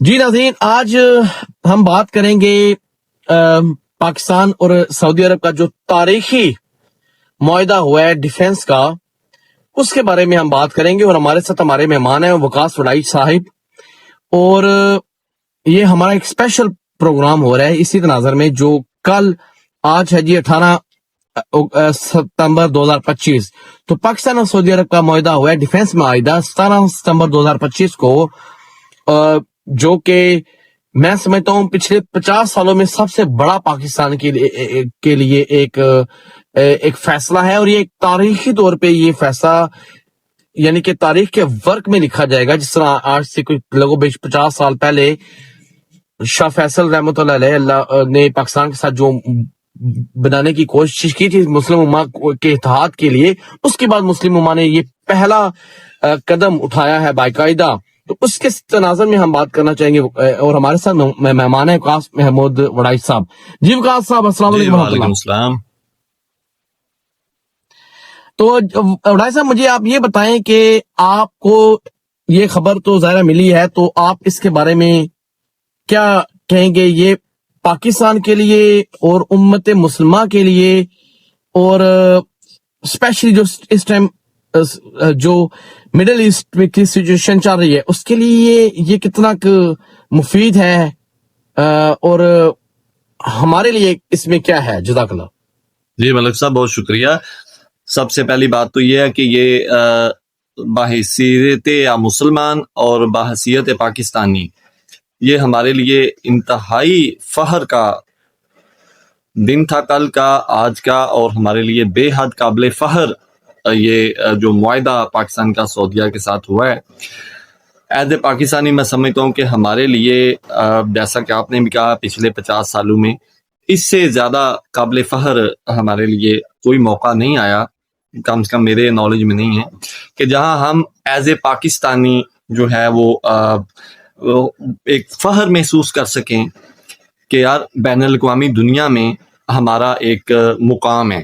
جی ناظرین، آج ہم بات کریں گے پاکستان اور سعودی عرب کا جو تاریخی معاہدہ ہوا ہے ڈیفنس کا، اس کے بارے میں ہم بات کریں گے۔ اور ہمارے ساتھ ہمارے مہمان ہیں وقاص وڈائی صاحب، اور یہ ہمارا ایک اسپیشل پروگرام ہو رہا ہے اسی تناظر میں، جو کل آج ہے جی 18 ستمبر 2025۔ تو پاکستان اور سعودی عرب کا معاہدہ ہوا ہے ڈیفنس معاہدہ 17 ستمبر 2025 کو، جو کہ میں سمجھتا ہوں پچھلے 50 سالوں میں سب سے بڑا پاکستان کے لیے ایک فیصلہ ہے۔ اور یہ ایک تاریخی طور پہ یہ فیصلہ یعنی کہ تاریخ کے ورق میں لکھا جائے گا، جس طرح آج سے کوئی لوگوں 50 سال پہلے شاہ فیصل رحمۃ اللہ علیہ نے پاکستان کے ساتھ جو بنانے کی کوشش کی تھی مسلم امہ کے اتحاد کے لیے، اس کے بعد مسلم امہ نے یہ پہلا قدم اٹھایا ہے باقاعدہ۔ تو اس کے تناظر میں ہم بات کرنا چاہیں گے، اور ہمارے ساتھ مہمان ہیں وقاص محمود وڈائی صاحب۔ جی وقاص صاحب، السلام علیکم ورحمۃ اللہ۔ السلام۔ تو وڈائی صاحب، مجھے آپ یہ بتائیں کہ آپ کو یہ خبر تو ظاہر ملی ہے، تو آپ اس کے بارے میں کیا کہیں گے؟ یہ پاکستان کے لیے اور امت مسلمہ کے لیے، اور اسپیشلی جو اس ٹائم جو مڈل ایسٹ میں کی سچویشن چل رہی ہے، اس کے لیے یہ کتنا مفید ہے، اور ہمارے لیے اس میں کیا ہے؟ جزاک اللہ۔ جی ملک صاحب، بہت شکریہ۔ سب سے پہلی بات تو یہ ہے کہ یہ بحیثیت مسلمان اور بحیثیت پاکستانی، یہ ہمارے لیے انتہائی فخر کا دن تھا کل کا، آج کا، اور ہمارے لیے بے حد قابل فخر یہ جو معاہدہ پاکستان کا سعودیہ کے ساتھ ہوا ہے۔ ایز اے پاکستانی میں سمجھتا ہوں کہ ہمارے لیے جیسا کہ آپ نے بھی کہا پچھلے 50 سالوں میں اس سے زیادہ قابل فخر ہمارے لیے کوئی موقع نہیں آیا، کم سے کم میرے نالج میں نہیں ہے، کہ جہاں ہم ایز اے پاکستانی جو ہے وہ ایک فخر محسوس کر سکیں کہ یار بین الاقوامی دنیا میں ہمارا ایک مقام ہے،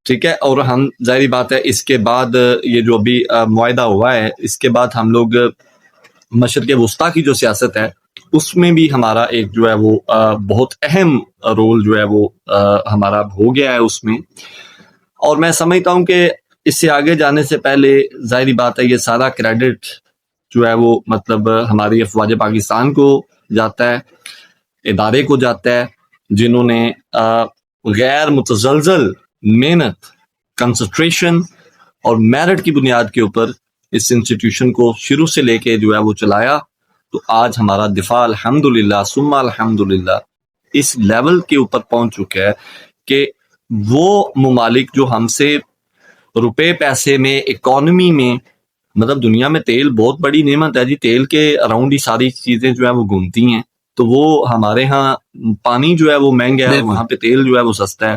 ٹھیک ہے۔ اور ہم ظاہری بات ہے اس کے بعد یہ جو ابھی معاہدہ ہوا ہے، اس کے بعد ہم لوگ مشرق وسطیٰ کی جو سیاست ہے اس میں بھی ہمارا ایک جو ہے وہ بہت اہم رول جو ہے وہ ہمارا ہو گیا ہے اس میں۔ اور میں سمجھتا ہوں کہ اس سے آگے جانے سے پہلے ظاہری بات ہے یہ سارا کریڈٹ جو ہے وہ مطلب ہماری افواج پاکستان کو جاتا ہے، ادارے کو جاتا ہے، جنہوں نے غیر متزلزل محنت، کنسنٹریشن اور میرٹ کی بنیاد کے اوپر اس انسٹیٹیوشن کو شروع سے لے کے جو ہے وہ چلایا۔ تو آج ہمارا دفاع الحمدللہ ثم الحمدللہ اس لیول کے اوپر پہنچ چکا ہے کہ وہ ممالک جو ہم سے روپے پیسے میں، اکانومی میں، مطلب دنیا میں تیل بہت بڑی نعمت ہے جی، تیل کے اراؤنڈ ہی ساری چیزیں جو ہے وہ گھومتی ہیں، تو وہ ہمارے ہاں پانی جو ہے وہ مہنگا ہے، وہاں پہ تیل جو ہے وہ سستا ہے،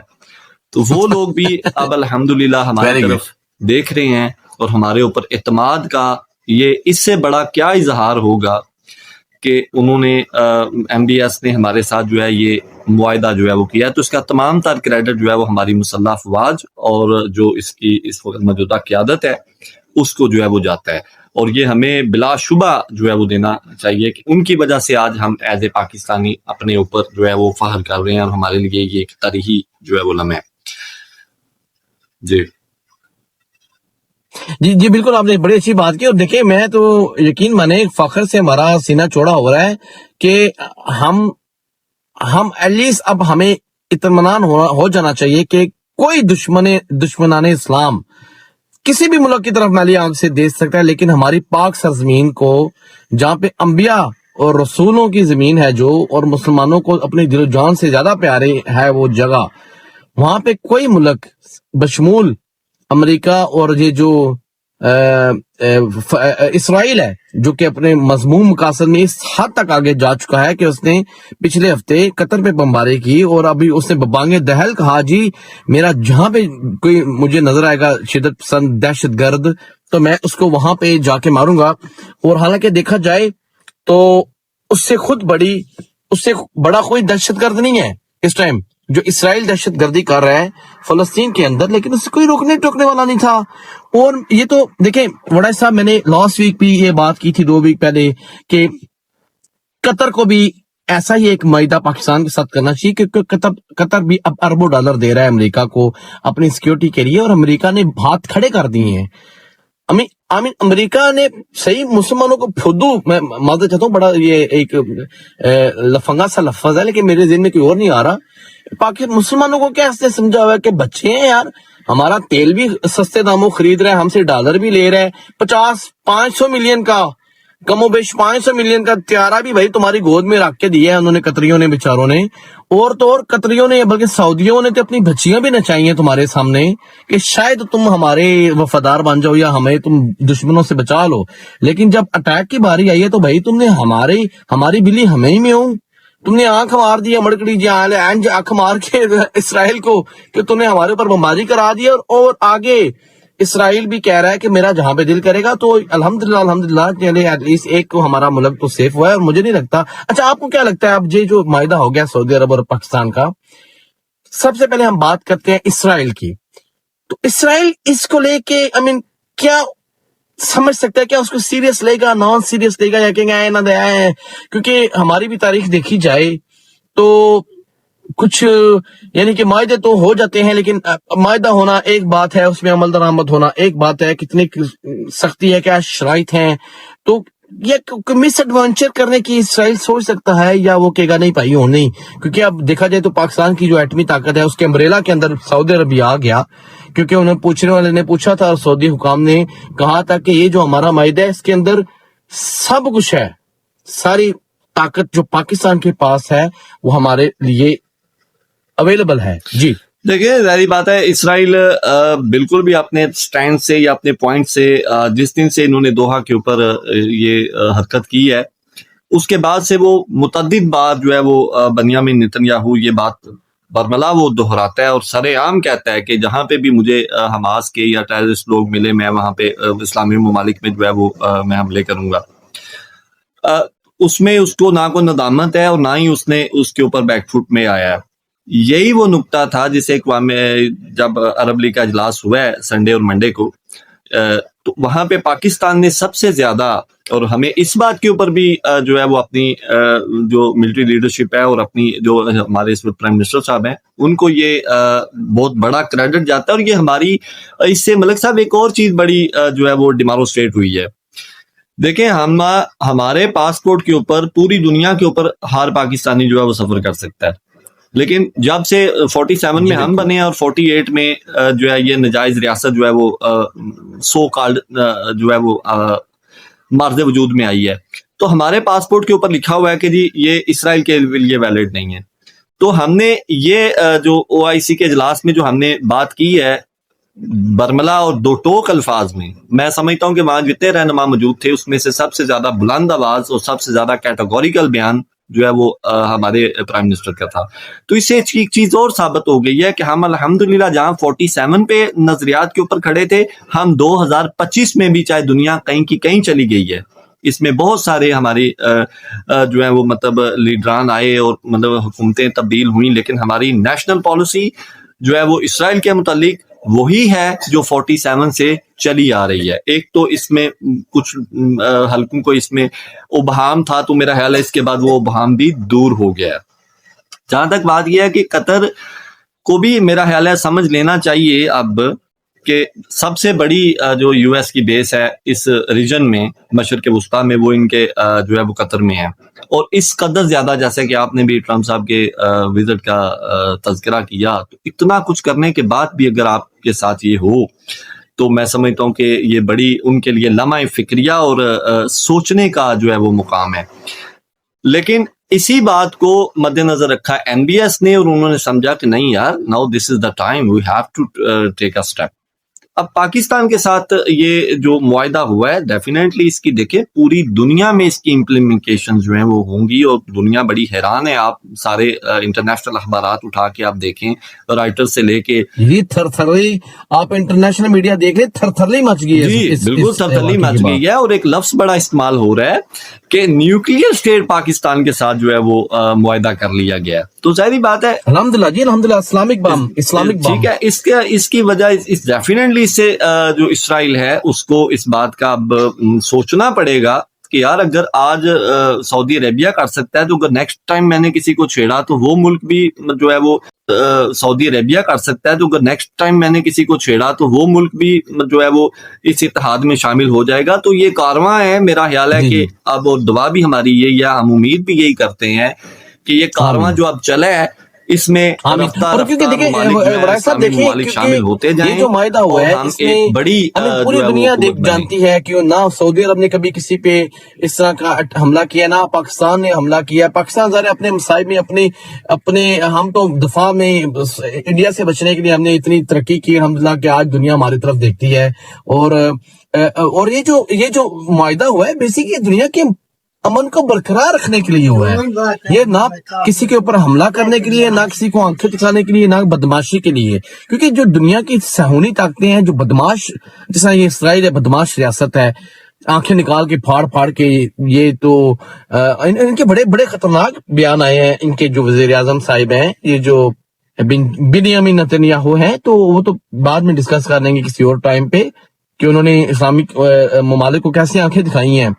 تو وہ لوگ بھی اب الحمدللہ ہماری طرف دیکھ رہے ہیں، اور ہمارے اوپر اعتماد کا یہ اس سے بڑا کیا اظہار ہوگا کہ انہوں نے ایم بی ایس نے ہمارے ساتھ جو ہے یہ معاہدہ جو ہے وہ کیا ہے۔ تو اس کا تمام تر کریڈٹ جو ہے وہ ہماری مسلح افواج اور جو اس کی اس وقت موجودہ قیادت ہے اس کو جو ہے وہ جاتا ہے، اور یہ ہمیں بلا شبہ جو ہے وہ دینا چاہیے کہ ان کی وجہ سے آج ہم ایز اے پاکستانی اپنے اوپر جو ہے وہ فخر کر رہے ہیں، اور ہمارے لیے یہ ایک تاریخی جو ہے وہ لمحہ ہے۔ جی جی بالکل، آپ نے بڑی اچھی بات کی۔ اور دیکھیں، میں تو یقین مانے فخر سے ہمارا سینہ چوڑا ہو رہا ہے کہ ہم ایٹ لیسٹ اب ہمیں اطمینان ہو جانا چاہیے کہ کوئی دشمنان اسلام کسی بھی ملک کی طرف میلی آنکھ سے دیکھ سکتا ہے، لیکن ہماری پاک سرزمین کو، جہاں پہ انبیاء اور رسولوں کی زمین ہے جو، اور مسلمانوں کو اپنی دل و جان سے زیادہ پیارے ہے وہ جگہ، وہاں پہ کوئی ملک بشمول امریکہ اور یہ جو اسرائیل ہے، جو کہ اپنے مذموم مقاصد میں اس حد تک آگے جا چکا ہے کہ اس نے پچھلے ہفتے قطر پہ بمباری کی، اور ابھی اس نے ببانگ دہل کہا جی میرا جہاں پہ کوئی مجھے نظر آئے گا شدت پسند دہشت گرد تو میں اس کو وہاں پہ جا کے ماروں گا۔ اور حالانکہ دیکھا جائے تو اس سے بڑا کوئی دہشت گرد نہیں ہے اس ٹائم جو اسرائیل دہشت گردی کر رہا ہے فلسطین کے اندر، لیکن اس سے کوئی ٹوکنے والا نہیں تھا۔ اور یہ تو دیکھیں وڈائی صاحب، میں نے لاسٹ ویک بھی یہ بات کی تھی 2 ویک پہلے کہ قطر کو بھی ایسا ہی ایک معاہدہ پاکستان کے ساتھ کرنا چاہیے، کیونکہ قطر بھی اب اربوں ڈالر دے رہا ہے امریکہ کو اپنی سیکیورٹی کے لیے، اور امریکہ نے ہاتھ کھڑے کر دیے ہیں۔ امریکہ نے صحیح مسلمانوں کو پھدو، میں معذرت چاہتا ہوں، بڑا یہ ایک لفنگا سا لفظ ہے لیکن میرے ذہن میں کوئی اور نہیں آ رہا، مسلمانوں کو کیا اس نے سمجھا ہوا ہے کہ بچے ہیں یار، ہمارا تیل بھی سستے داموں خرید رہے ہیں، ہم سے ڈالر بھی لے رہے ہیں، 500 ملین کا کم و بیش 500 ملین کا طیارہ بھی بھائی تمہاری گود میں رکھ کے دیا ہے انہوں نے، قطریوں نے بیچاروں نے، اور تو اور قطریوں نے بلکہ سعودیوں نے تو اپنی بچیاں بھی نچائی ہیں تمہارے سامنے کہ شاید تم ہمارے وفادار بن جاؤ یا ہمیں تم دشمنوں سے بچا لو، لیکن جب اٹیک کی باری آئی ہے تو بھائی تم نے ہماری بلی ہمیں ہی میں ہوں، تم نے آنکھ مار دیا مڑکڑی آنکھ مار کے اسرائیل کو کہ تم نے ہمارے اوپر بمباری کرا دیا، اور آگے اسرائیل بھی کہہ رہا ہے کہ میرا جہاں پہ دل کرے گا، تو الحمدللہ چلے ایٹ لیسٹ ایک ہمارا ملک تو سیف ہوا ہے، اور مجھے نہیں لگتا۔ اچھا آپ کو کیا لگتا ہے اب یہ جو معاہدہ ہو گیا سعودی عرب اور پاکستان کا، سب سے پہلے ہم بات کرتے ہیں اسرائیل کی، تو اسرائیل اس کو لے کے کیا سمجھ سکتا ہے، کیا اس کو سیریس لے گا، نان سیریس لے گا، یا کہ آئے نہ دے آئے؟ کیونکہ ہماری بھی تاریخ دیکھی جائے تو کچھ یعنی کہ معاہدے تو ہو جاتے ہیں، لیکن معاہدہ ہونا ایک بات ہے، اس میں عمل درآمد ہونا ایک بات ہے، کتنی سختی ہے، کیا شرائط ہیں، تو یہ مس ایڈونچر کرنے کی اسرائیل سوچ سکتا ہے، یا وہ کہے گا نہیں بھائی ہو نہیں؟ کیونکہ اب دیکھا جائے تو پاکستان کی جو ایٹمی طاقت ہے اس کے امبریلا کے اندر سعودی عرب بھی آ گیا، کیونکہ انہیں پوچھنے والے نے پوچھا تھا اور سعودی حکام نے کہا تھا کہ یہ جو ہمارا معاہدہ ہے اس کے اندر سب کچھ ہے، ساری طاقت جو پاکستان کے پاس ہے وہ ہمارے لیے اویلیبل ہے۔ جی دیکھیں ظاہری بات ہے، اسرائیل بالکل بھی اپنے سٹینڈ سے یا اپنے پوائنٹ سے جس دن سے انہوں نے دوحہ کے اوپر یہ حرکت کی ہے، اس کے بعد سے وہ متعدد بار جو ہے وہ بنیامین نتنیاہو یہ بات برملا وہ دہراتا ہے اور سر عام کہتا ہے کہ جہاں پہ بھی مجھے حماس کے یا ٹیررسٹ لوگ ملے میں وہاں پہ اسلامی ممالک میں جو ہے وہ میں حملے کروں گا۔ اس میں اس کو نہ کوئی ندامت ہے اور نہ ہی اس نے اس کے اوپر بیک فٹ میں آیا ہے۔ یہی وہ نقطہ تھا جسے اقوام جب عرب لیگ کا اجلاس ہوا ہے سنڈے اور منڈے کو، تو وہاں پہ پاکستان نے سب سے زیادہ، اور ہمیں اس بات کے اوپر بھی جو ہے وہ اپنی جو ملٹری لیڈرشپ ہے اور اپنی جو ہمارے اس وقت پرائم منسٹر صاحب ہیں ان کو یہ بہت بڑا کریڈٹ جاتا ہے، اور یہ ہماری اس سے ملک صاحب ایک اور چیز بڑی جو ہے وہ ڈیمانسٹریٹ ہوئی ہے۔ دیکھیں ہمارے پاسپورٹ کے اوپر پوری دنیا کے اوپر ہر پاکستانی جو ہے وہ سفر کر سکتا ہے، لیکن جب سے 47 میں ہم بنے اور 48 میں جو ہے یہ نجائز ریاست جو ہے وہ سو کالڈ جو ہے وہ مارز وجود میں آئی ہے، تو ہمارے پاسپورٹ کے اوپر لکھا ہوا ہے کہ جی یہ اسرائیل کے لیے ویلڈ نہیں ہے۔ تو ہم نے یہ جو OIC کے اجلاس میں جو ہم نے بات کی ہے برملا اور دو ٹوک الفاظ میں سمجھتا ہوں کہ وہاں جتنے رہنما موجود تھے اس میں سے سب سے زیادہ بلند آواز اور سب سے زیادہ کیٹیگوریکل بیان جو ہے وہ ہمارے پرائم منسٹر کا تھا۔ تو اس سے ایک چیز اور ثابت ہو گئی ہے کہ ہم الحمدللہ جہاں 47 پہ نظریات کے اوپر کھڑے تھے، ہم 2025 میں بھی چاہے دنیا کہیں کی کہیں چلی گئی ہے، اس میں بہت سارے ہماری جو ہے وہ مطلب لیڈران آئے اور مطلب حکومتیں تبدیل ہوئیں، لیکن ہماری نیشنل پالیسی جو ہے وہ اسرائیل کے متعلق وہی ہے جو 47 سے چلی آ رہی ہے۔ ایک تو اس میں کچھ حلقوں کو اس میں ابہام تھا، تو میرا خیال ہے اس کے بعد وہ ابہام بھی دور ہو گیا ہے۔ جہاں تک بات یہ ہے کہ قطر کو بھی میرا خیال ہے سمجھ لینا چاہیے اب کہ سب سے بڑی جو US کی بیس ہے اس ریجن میں مشرق وسطیٰ میں وہ ان کے جو ہے وہ قطر میں ہے، اور اس قدر زیادہ جیسے کہ آپ نے بھی ٹرمپ صاحب کے وزٹ کا تذکرہ کیا، تو اتنا کچھ کرنے کے بعد بھی اگر آپ کے ساتھ یہ ہو تو میں سمجھتا ہوں کہ یہ بڑی ان کے لیے لمحہ فکریہ اور سوچنے کا جو ہے وہ مقام ہے۔ لیکن اسی بات کو مد نظر رکھا NBS نے، اور انہوں نے سمجھا کہ نہیں یار، now this is the time we have to take a step. اب پاکستان کے ساتھ یہ جو معاہدہ ہوا ہے ڈیفینیٹلی اس کی دیکھیں پوری دنیا میں اس کی امپلیمنٹیشن جو ہیں وہ ہوں گی، اور دنیا بڑی حیران ہے۔ آپ سارے انٹرنیشنل اخبارات اٹھا کے آپ دیکھیں، رائٹر سے لے کے یہ تھرتھرلی، آپ انٹرنیشنل میڈیا دیکھ لیں، تھرتھرلی مچ گئی ہے، جی بالکل تھرتھرلی مچ گئی ہے، اور ایک لفظ بڑا استعمال ہو رہا ہے کہ نیوکلیئر اسٹیٹ پاکستان کے ساتھ جو ہے وہ معاہدہ کر لیا گیا ہے۔ تو ظاہری بات ہے الحمدللہ جی، الحمدللہ اسلامک بام، اسلامک بام، ٹھیک ہے، اس کی وجہ ڈیفینیٹلی اس سے جو اسرائیل ہے اس کو اس بات کا اب سوچنا پڑے گا کہ یار اگر آج سعودی عربیہ کر سکتا ہے تو اگر نیکسٹ ٹائم میں نے کسی کو چھیڑا تو وہ ملک بھی جو ہے وہ سعودی عربیہ کر سکتا ہے، تو اگر نیکسٹ ٹائم میں نے کسی کو چھیڑا تو وہ ملک بھی جو ہے وہ اس اتحاد میں شامل ہو جائے گا. تو یہ کارواں ہے، میرا خیال ہے کہ اب اور دعا بھی ہماری یہی ہے، ہم امید بھی یہی کرتے ہیں کہ یہ کارواں جو اب چلا ہے اس میں اور کیونکہ دیکھیں وراث صاحب دیکھیں شامل ہوتے جائیں، یہ جو معاہدہ ہوا ہے اس میں بڑی پوری دنیا جانتی ہے کہ نہ سعودی عرب نے کبھی کسی پہ اس طرح کا حملہ کیا، نہ پاکستان نے حملہ کیا. پاکستان ذرا اپنے مصائب میں اپنے ہم تو دفاع میں انڈیا سے بچنے کے لیے ہم نے اتنی ترقی کی الحمدللہ کہ آج دنیا ہماری طرف دیکھتی ہے. اور یہ جو معاہدہ ہوا ہے بیسیکلی دنیا کے امن کو برقرار رکھنے کے لیے ہوا ہے. یہ نہ کسی کے اوپر حملہ کرنے کے لیے، نہ کسی کو آنکھیں دکھانے کے لیے، نہ بدماشی کے لیے. کیونکہ جو دنیا کی صہیونی طاقتیں ہیں، جو بدماش، جیسا یہ اسرائیل ہے بدماش ریاست ہے، آنکھیں نکال کے پھاڑ کے، یہ تو ان کے بڑے بڑے خطرناک بیان آئے ہیں. ان کے جو وزیر اعظم صاحب ہیں، یہ جو بنیامین نیتنیاہو ہیں، تو وہ تو بعد میں ڈسکس کر لیں گے کسی اور ٹائم پہ کہ انہوں نے اسلامی ممالک کو کیسی آنکھیں دکھائی ہیں.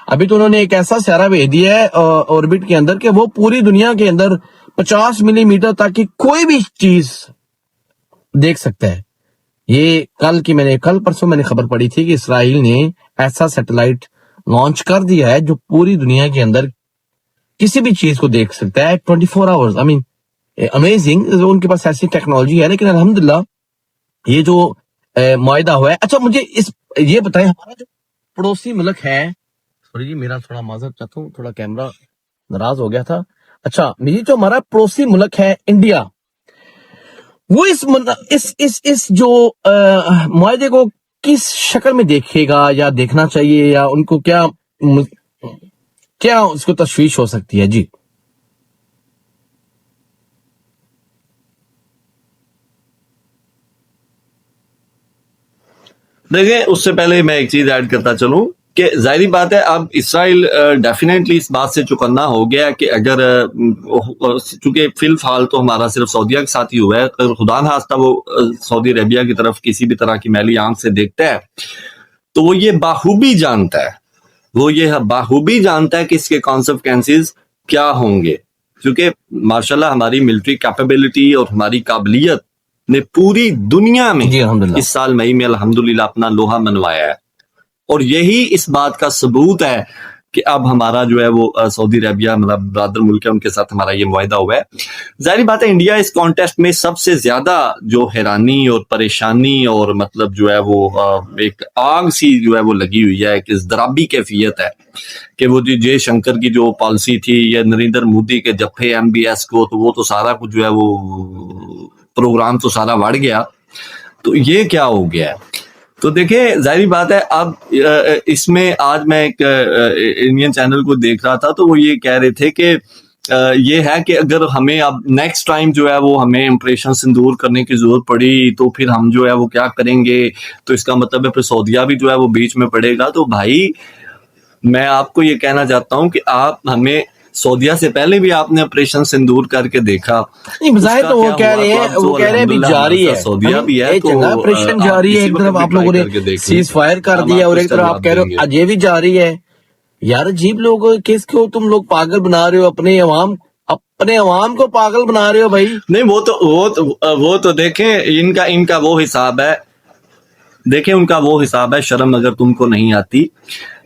ابھی تو انہوں نے ایک ایسا سیارہ بھیج دیا ہے اوربٹ کے اندر کہ وہ پوری دنیا کے اندر 50 ملی میٹر تک کی کوئی بھی چیز دیکھ سکتا ہے. یہ کل پرسوں میں نے خبر پڑھی تھی کہ اسرائیل نے ایسا سیٹلائٹ لانچ کر دیا ہے جو پوری دنیا کے اندر کسی بھی چیز کو دیکھ سکتا ہے 24 آورز. آئی مین امیزنگ، ان کے پاس ایسی ٹیکنالوجی ہے. لیکن الحمدللہ یہ جو معاہدہ ہوا ہے. اچھا مجھے یہ بتائیں، ہمارا جو پڑوسی ملک ہے، سوری جی میرا تھوڑا معذرت چاہتا ہوں، تھوڑا کیمرہ ناراض ہو گیا تھا. اچھا یہ جو ہمارا پڑوسی ملک ہے انڈیا، وہ اس جو معاہدے کو کس شکل میں دیکھے گا یا دیکھنا چاہیے، یا ان کو کیا اس کو تشویش ہو سکتی ہے؟ جی دیکھیں، اس سے پہلے میں ایک چیز ایڈ کرتا چلوں کہ ظاہری بات ہے اب اسرائیل ڈیفینیٹلی اس بات سے چکنا ہو گیا کہ اگر چونکہ فی الحال تو ہمارا صرف سعودیہ کے ساتھ ہی ہوا ہے، اگر خدا نخواستہ وہ سعودی عربیہ کی طرف کسی بھی طرح کی میلی آنکھ سے دیکھتا ہے تو وہ یہ بخوبی جانتا ہے کہ اس کے کانسیکوینسز کیا ہوں گے. کیونکہ ماشاءاللہ ہماری ملٹری کیپیبلٹی اور ہماری قابلیت نے پوری دنیا میں اس سال مئی میں الحمدللہ اپنا لوہا منوایا ہے، اور یہی اس بات کا ثبوت ہے کہ اب ہمارا جو ہے وہ سعودی عربیہ مطلب برادر ملک ہے، ان کے ساتھ ہمارا یہ معاہدہ ہوا ہے. ظاہری بات ہے انڈیا اس کانٹیسٹ میں سب سے زیادہ جو حیرانی اور پریشانی اور مطلب جو ہے وہ ایک آگ سی جو ہے وہ لگی ہوئی ہے، ایک اضطرابی کیفیت ہے کہ وہ جے شنکر کی جو پالیسی تھی یا نریندر مودی کے جپے MBS کو، تو وہ تو سارا کچھ جو ہے وہ پروگرام تو سارا وڑ گیا. تو یہ کیا ہو گیا ہے؟ تو دیکھیں ظاہری بات ہے اب اس میں آج میں ایک انڈین چینل کو دیکھ رہا تھا تو وہ یہ کہہ رہے تھے کہ یہ ہے کہ اگر ہمیں اب نیکسٹ ٹائم جو ہے وہ ہمیں آپریشن سندور کرنے کی ضرورت پڑی تو پھر ہم جو ہے وہ کیا کریں گے، تو اس کا مطلب ہے پھر سعودیہ بھی جو ہے وہ بیچ میں پڑے گا. تو بھائی میں آپ کو یہ کہنا چاہتا ہوں کہ آپ ہمیں سعودیہ سے پہلے بھی آپ نے آپریشن سندور کر کے دیکھا. ظاہر تو وہ کہہ رہے ہیں بھی جاری ہے، سعودیہ بھی ہے تو آپریشن جاری ہے. ایک طرف آپ لوگوں نے سیز فائر کر دیا اور ایک طرف آپ کہہ رہے ہو یہ بھی جاری ہے. یار عجیب لوگ، کس کو تم لوگ پاگل بنا رہے ہو؟ اپنے عوام کو پاگل بنا رہے ہو بھائی. نہیں وہ تو دیکھیں ان کا وہ حساب ہے، دیکھیں ان کا وہ حساب ہے. شرم اگر تم کو نہیں آتی،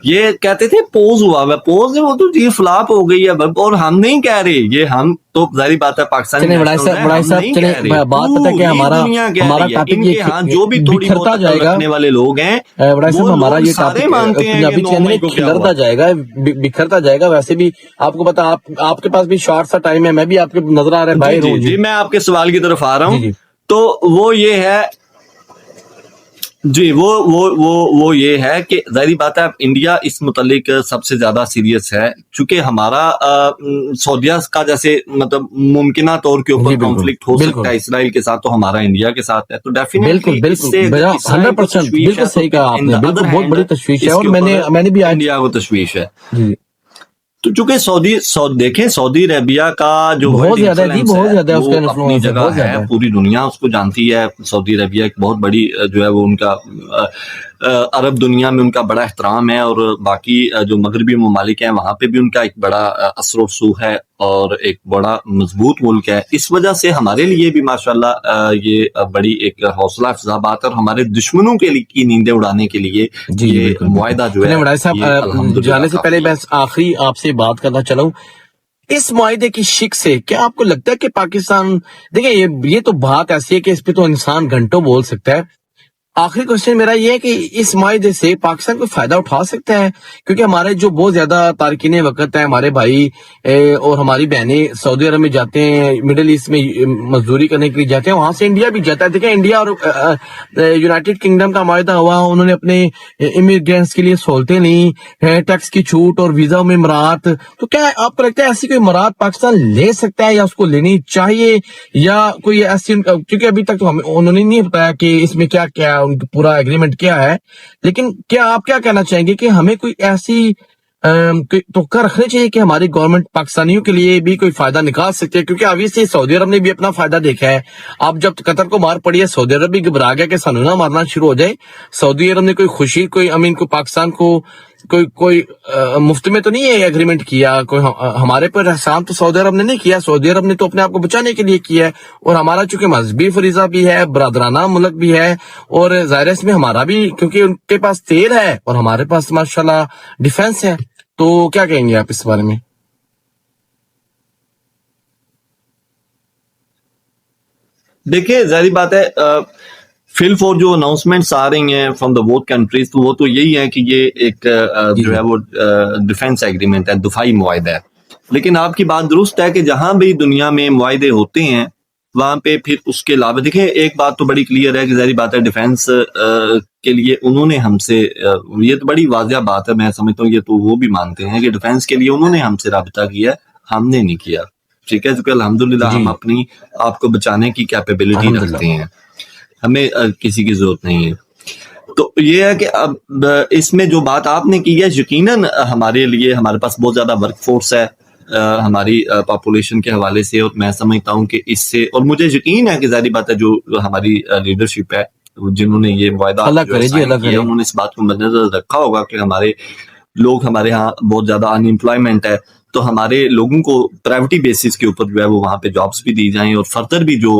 یہ کہتے تھے پوز ہوا ہے، پوز وہ تو جی فلاپ ہو گئی ہے، اور ہم نہیں کہہ رہے یہ، ہم تو ظاہری بات ہے پاکستانی بات پتہ کہ ہمارا ٹاپک جو بھی تھوڑی بہت رکھنے والے لوگ ہیں ہمارا یہ ٹاپک پنجابی چینل میں کھلرتا جائے گا، بکھرتا جائے گا. ویسے بھی آپ کو پتا آپ کے پاس بھی شارٹ سا ٹائم ہے، میں بھی آپ کے نظر آ رہا ہے بھائی. جی میں آپ کے سوال کی طرف آ رہا ہوں. تو وہ یہ ہے جی وہ یہ ہے کہ ظاہری بات ہے انڈیا اس متعلق سب سے زیادہ سیریس ہے، چونکہ ہمارا سعودیہ کا جیسے مطلب ممکنہ طور کے اوپر کانفلکٹ ہو سکتا ہے اسرائیل کے ساتھ، تو ہمارا انڈیا کے ساتھ ہے. تو ڈیفینیٹلی بالکل صحیح کہا آپ نے، بالکل بہت بڑی تشویش ہے، اور میں نے بھی انڈیا کو تشویش ہے. تو چونکہ دیکھیں سعودی عربیہ کا جو بہت زیادہ اپنی جگہ ہے، پوری دنیا اس کو جانتی ہے. سعودی عربیہ ایک بہت بڑی جو ہے وہ ان کا عرب دنیا میں ان کا بڑا احترام ہے، اور باقی جو مغربی ممالک ہیں وہاں پہ بھی ان کا ایک بڑا اثر و رسوخ ہے اور ایک بڑا مضبوط ملک ہے. اس وجہ سے ہمارے لیے بھی ماشاءاللہ یہ بڑی ایک حوصلہ افزا بات ہے، اور ہمارے دشمنوں کے لیے کی نیندیں اڑانے کے لیے یہ معاہدہ جو ہے وڈائے صاحب یہ الحمدللہ جانے سے پہلے کافی ہے. میں آخری آپ سے بات کرنا چاہوں، اس معاہدے کی شک سے کیا آپ کو لگتا ہے کہ پاکستان، دیکھیں یہ تو بات ایسی ہے کہ اس پہ تو انسان گھنٹوں بول سکتا ہے. آخری کوشچن میرا یہ ہے کہ اس معاہدے سے پاکستان کوئی فائدہ اٹھا سکتا ہے؟ کیونکہ ہمارے جو بہت زیادہ تارکین وقت ہیں، ہمارے بھائی اور ہماری بہنیں سعودی عرب میں جاتے ہیں، مڈل ایسٹ میں مزدوری کرنے کے لیے جاتے ہیں، وہاں سے انڈیا بھی جاتا ہے. دیکھیں انڈیا اور یونائٹڈ کنگڈم کا معاہدہ ہوا، انہوں نے اپنے امیگرینٹس کے لیے سہولتیں لیں، ٹیکس کی چھوٹ اور ویزا میں مراعات. تو کیا آپ کو لگتا ہے ایسی کوئی مراعات پاکستان لے سکتا ہے یا اس کو لینی چاہیے، یا کوئی ایسی، کیونکہ ابھی تک تو انہوں نے نہیں بتایا کہ اس میں کیا کیا ان کا پورا ایگریمنٹ کیا ہے، لیکن کیا آپ کیا کہنا چاہیں گے کہ ہمیں کوئی ایسی توقع رکھنی چاہیے کہ ہماری گورنمنٹ پاکستانیوں کے لیے بھی کوئی فائدہ نکال سکتے ہے؟ کیونکہ obviously سعودی عرب نے بھی اپنا فائدہ دیکھا ہے. اب جب قطر کو مار پڑی ہے، سعودی عرب بھی گھبرا گیا کہ سانو نہ مارنا شروع ہو جائے. سعودی عرب نے کوئی خوشی، کوئی پاکستان کو کوئی مفت میں تو نہیں ہے ایگریمنٹ کیا، کوئی ہمارے پر احسان تو سعودی عرب نے نہیں کیا. سعودی عرب نے تو اپنے آپ کو بچانے کے لیے کیا ہے، اور ہمارا چونکہ مذہبی فریضہ بھی ہے، برادرانہ ملک بھی ہے، اور ظاہر ہے اس میں ہمارا بھی، کیونکہ ان کے پاس تیل ہے اور ہمارے پاس ماشاءاللہ ڈیفنس ہے. تو کیا کہیں گے آپ اس بارے میں؟ دیکھیں ظاہری بات ہے، فل فور جو اناؤنسمنٹس آ رہی ہیں فرام دا بوتھ کنٹریز، تو وہ تو یہی ہے کہ یہ ایک جو ہے وہ ڈیفینس ایگریمنٹ ہے، دفاعی معاہدہ ہے. لیکن آپ کی بات درست ہے کہ جہاں بھی دنیا میں معاہدے ہوتے ہیں وہاں پہ پھر اس کے علاوہ دیکھیں ایک بات تو بڑی کلیئر ہے کہ ظاہری بات ہے ڈیفینس کے لیے انہوں نے ہم سے، یہ تو بڑی واضح بات ہے، میں سمجھتا ہوں یہ تو وہ بھی مانتے ہیں کہ ڈیفینس کے لیے انہوں نے ہم سے رابطہ کیا، ہم نے نہیں کیا. ٹھیک ہے، کیونکہ الحمدللہ ہم اپنی آپ کو بچانے کی کیپیبلٹی رکھتے ہیں، ہمیں کسی کی ضرورت نہیں ہے. تو یہ ہے کہ اب اس میں جو بات آپ نے کی ہے، یقیناً ہمارے لیے ہمارے پاس بہت زیادہ ورک فورس ہے ہماری پاپولیشن کے حوالے سے، اور میں سمجھتا ہوں کہ اس سے، اور مجھے یقین ہے کہ ظاہری بات ہے جو ہماری لیڈرشپ ہے جنہوں نے یہ معاہدہ سائن کیا، انہوں نے اس بات کو مد نظر رکھا ہوگا کہ ہمارے لوگ، ہمارے ہاں بہت زیادہ ان امپلائمنٹ ہے، تو ہمارے لوگوں کو پرائیویٹی بیسس کے اوپر جو ہے وہ وہاں پہ جابس بھی دی جائیں، اور فردر بھی جو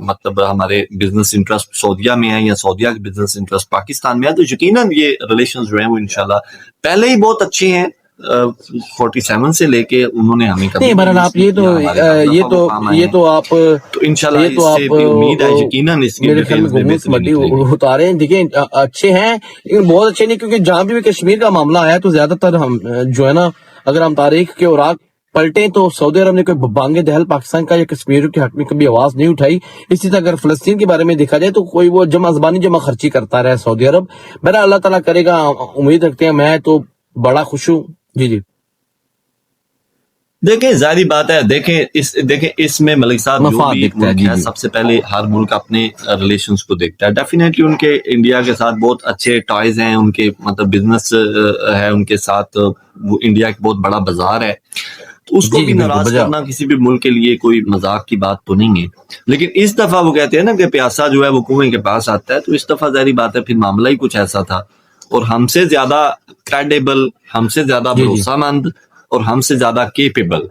مطلب ہمارے بزنس انٹرسٹ سعودیہ میں ہے یا سعودیہ کے بزنس انٹرسٹ پاکستان میں ہے، تو یقیناً یہ ریلیشنز جو ہیں وہ انشاءاللہ پہلے ہی بہت اچھے ہیں. 47 سے لے کے انہوں نے ہمیں کبھی بہرحال آپ یہ تو آپ تو انشاءاللہ اس سے بھی امید ہے یقیناً اس کی ڈیٹیلز میں بہتری اتارے. دیکھیں اچھے ہیں لیکن بہت اچھے نہیں، کیونکہ جہاں بھی کشمیر کا معاملہ آیا تو زیادہ تر ہم جو ہے نا، اگر ہم تاریخ کے اوراق پلٹیں تو سعودی عرب نے کوئی بانگ دہل پاکستان کا یا کشمیر کے حق میں کبھی آواز نہیں اٹھائی. اسی طرح اگر فلسطین کے بارے میں دیکھا جائے تو کوئی وہ جمع زبانی جمع خرچی کرتا رہا سعودی عرب. میرا اللہ تعالیٰ کرے گا، امید رکھتے ہیں، میں تو بڑا خوش ہوں. جی دیکھیں ظاہری بات ہے، دیکھیں اس میں ملک صاحب جو بھی ملک ہے سب سے پہلے ہر ملک اپنے ریلیشنز کو دیکھتا ہے. ڈیفینیٹلی ان کے انڈیا کے ساتھ بہت اچھے ٹائز ہیں، ان کے مطلب بزنس ہے ان کے ساتھ، وہ انڈیا ایک بہت بڑا بازار ہے، تو اس کو بھی ناراض کرنا کسی بھی ملک کے لیے کوئی مذاق کی بات تو نہیں ہے. لیکن اس دفعہ وہ کہتے ہیں نا کہ پیاسا جو ہے وہ کنویں کے پاس آتا ہے، تو اس دفعہ ظاہری بات ہے پھر معاملہ ہی کچھ ایسا تھا، اور ہم سے زیادہ کریڈیبل، ہم سے زیادہ بھروسہ مند اور ہم سے زیادہ کیپیبل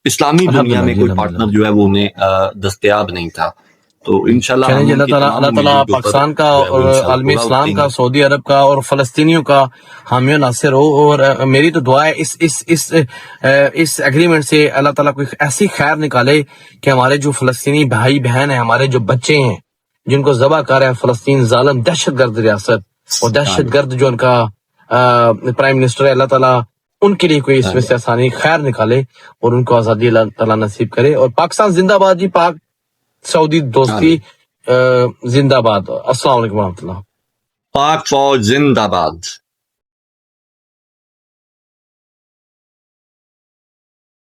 اسلامی دنیا میں کوئی پارٹنر جو ہے وہ انہیں دستیاب نہیں تھا. تو انشاءاللہ اللہ تعالیٰ پاکستان کا اور عالمی اسلام کا، سعودی عرب کا اور فلسطینیوں کا حامی و ناصر ہو. اور میری تو دعا ہے اس ایگریمنٹ سے اللہ تعالیٰ کوئی ایسی خیر نکالے کہ ہمارے جو فلسطینی بھائی بہن ہیں، ہمارے جو بچے ہیں جن کو ذبح کر رہا ہے فلسطین ظالم دہشت گرد ریاست، اور دہشت گرد جو ان کا پرائم منسٹر ہے، اللہ تعالیٰ ان کے لیے کوئی اس میں سے آسانی خیر نکالے اور ان کو آزادی اللہ تعالیٰ نصیب کرے. اور پاکستان زندہ باد جی، پاک سعودی دوستی زندہ باد. السلام علیکم ورحمۃ اللہ. پاک فوج زندہ باد.